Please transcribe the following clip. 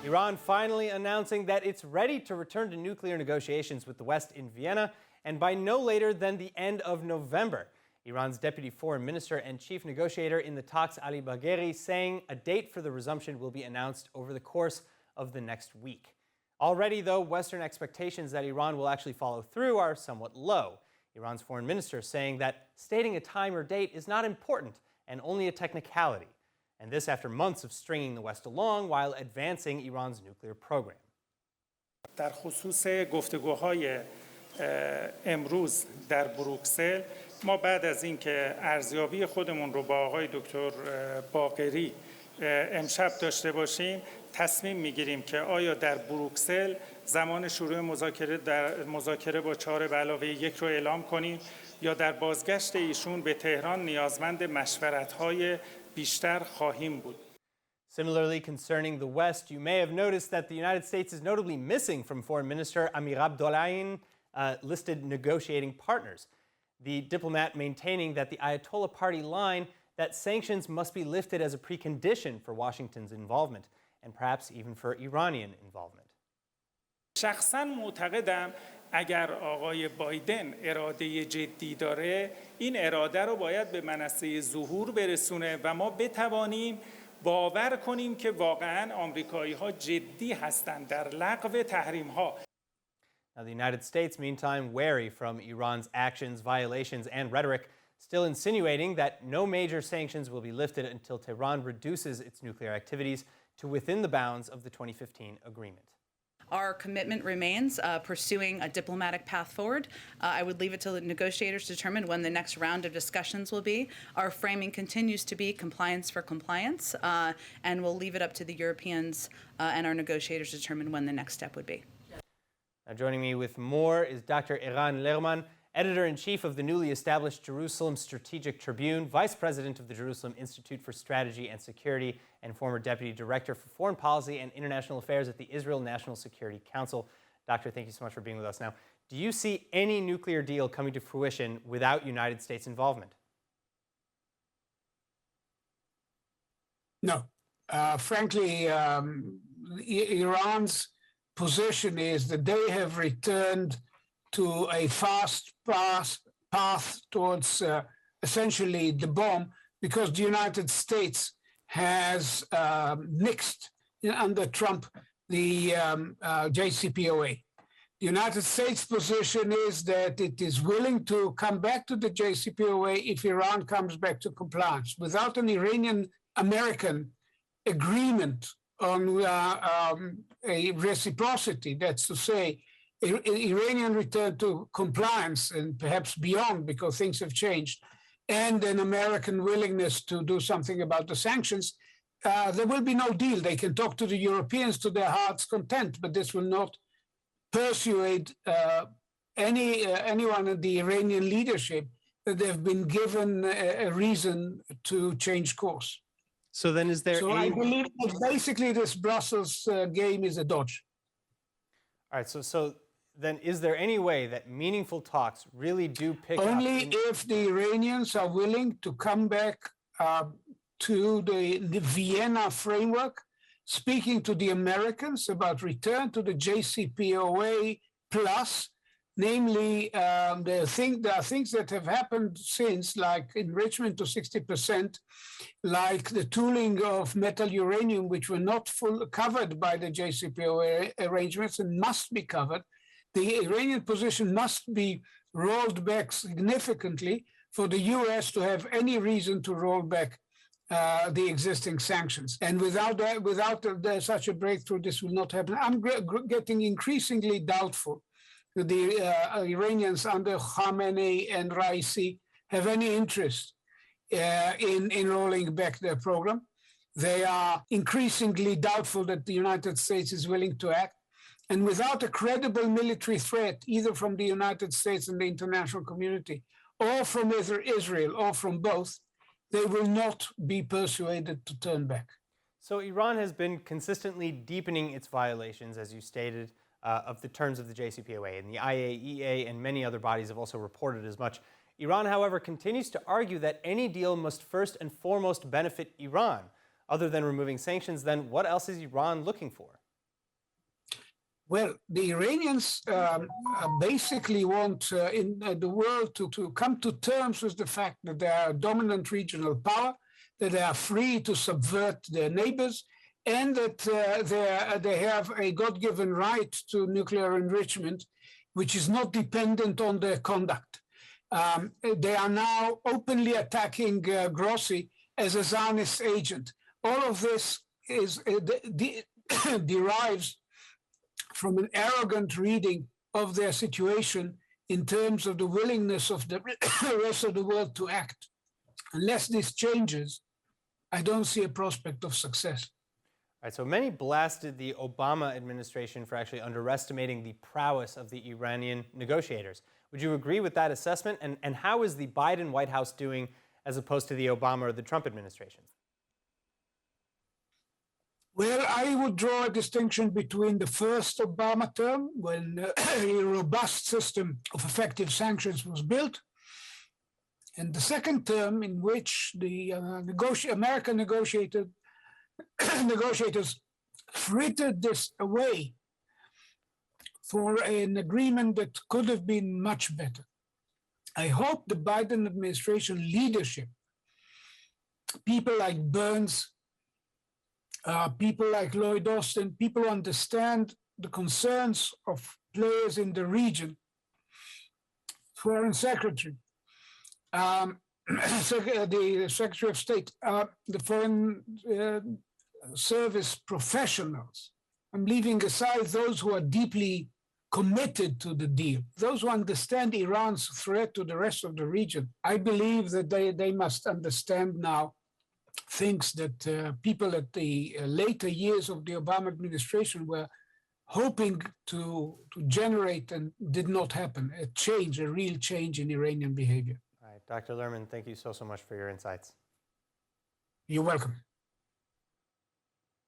Iran finally announcing that it's ready to return to nuclear negotiations with the West in Vienna, and by no later than the end of November. Iran's deputy foreign minister and chief negotiator in the talks, Ali Bagheri, saying a date for the resumption will be announced over the course of the next week. Already, though, Western expectations that Iran will actually follow through are somewhat low. Iran's foreign minister saying that stating a time or date is not important and only a technicality. And this after months of stringing the West along while advancing Iran's nuclear program. در خصوص گفتگوهای امروز در بروکسل ما بعد از اینکه ارزیابی خودمون رو با آقای دکتر باقری امشب داشته باشیم تصمیم میگیریم که آیا در بروکسل زمان شروع مذاکره با 4+1 رو اعلام کنیم یا در بازگشت ایشون به تهران نیازمند مشورت‌های بیشتر خواهیم بود. Similarly, concerning the West, you may have noticed that the United States is notably missing from Foreign Minister Amir Abdollahian listed negotiating partners. The diplomat maintaining that the Ayatollah party line that sanctions must be lifted as a precondition for Washington's involvement, and perhaps even for Iranian involvement. شخصاً معتقدم اگر آقای بایدن اراده جدی داره این اراده رو باید به منصه ظهور برسونه و ما بتوانیم باور کنیم که واقعاً آمریکایی‌ها جدی هستند در لغو تحریم‌ها. Now, the United States, meantime, wary from Iran's actions, violations, and rhetoric, still insinuating that no major sanctions will be lifted until Tehran reduces its nuclear activities to within the bounds of the 2015 agreement. Our commitment remains pursuing a diplomatic path forward. I would leave it to the negotiators to determine when the next round of discussions will be. Our framing continues to be compliance for compliance, and we'll leave it up to the Europeans and our negotiators to determine when the next step would be. Now, joining me with more is Dr. Eran Lerman, editor-in-chief of the newly established Jerusalem Strategic Tribune, vice president of the Jerusalem Institute for Strategy and Security, and former deputy director for foreign policy and international affairs at the Israel National Security Council. Doctor, thank you so much for being with us. Now, do you see any nuclear deal coming to fruition without United States involvement? No. Frankly, Iran's position is that they have returned to a fast path towards essentially the bomb because the United States has nixed under Trump the JCPOA. The United States position is that it is willing to come back to the JCPOA if Iran comes back to compliance. Without an Iranian-American agreement on a reciprocity, that's to say, Iranian return to compliance and perhaps beyond because things have changed, and an American willingness to do something about the sanctions, there will be no deal. They can talk to the Europeans to their heart's content, but this will not persuade anyone in the Iranian leadership that they've been given a reason to change course. So then is there I believe that basically this Brussels game is a dodge. All right, so then is there any way that meaningful talks really do pick up? Only if the Iranians are willing to come back to the Vienna framework, speaking to the Americans about return to the JCPOA plus, namely there are things that have happened since, like enrichment to 60%, like the tooling of metal uranium, which were not covered by the JCPOA arrangements and must be covered. The Iranian position must be rolled back significantly for the U.S. to have any reason to roll back the existing sanctions. And without such a breakthrough, this will not happen. I'm getting increasingly doubtful that the Iranians under Khamenei and Raisi have any interest in rolling back their program. They are increasingly doubtful that the United States is willing to act. And without a credible military threat, either from the United States and the international community, or from either Israel, or from both, they will not be persuaded to turn back. So Iran has been consistently deepening its violations, as you stated, of the terms of the JCPOA, and the IAEA and many other bodies have also reported as much. Iran, however, continues to argue that any deal must first and foremost benefit Iran. Other than removing sanctions, then what else is Iran looking for? Well, the Iranians basically want the world to come to terms with the fact that they are a dominant regional power, that they are free to subvert their neighbors, and that they have a God-given right to nuclear enrichment, which is not dependent on their conduct. They are now openly attacking Grossi as a Zionist agent. All of this is derives from an arrogant reading of their situation in terms of the willingness of the rest of the world to act. Unless this changes, I don't see a prospect of success. All right, so many blasted the Obama administration for actually underestimating the prowess of the Iranian negotiators. Would you agree with that assessment? And how is the Biden White House doing as opposed to the Obama or the Trump administrations? Well, I would draw a distinction between the first Obama term, when a robust system of effective sanctions was built, and the second term, in which the American negotiators frittered this away for an agreement that could have been much better. I hope the Biden administration leadership, people like Burns, people like Lloyd Austin, people who understand the concerns of players in the region, Foreign Secretary, the Secretary of State, the Foreign Service professionals. I'm leaving aside those who are deeply committed to the deal, those who understand Iran's threat to the rest of the region. I believe that they must understand now things that people at the later years of the Obama administration were hoping to generate and did not happen, a real change in Iranian behavior. All right, Dr. Lerman, thank you so much for your insights. You're welcome.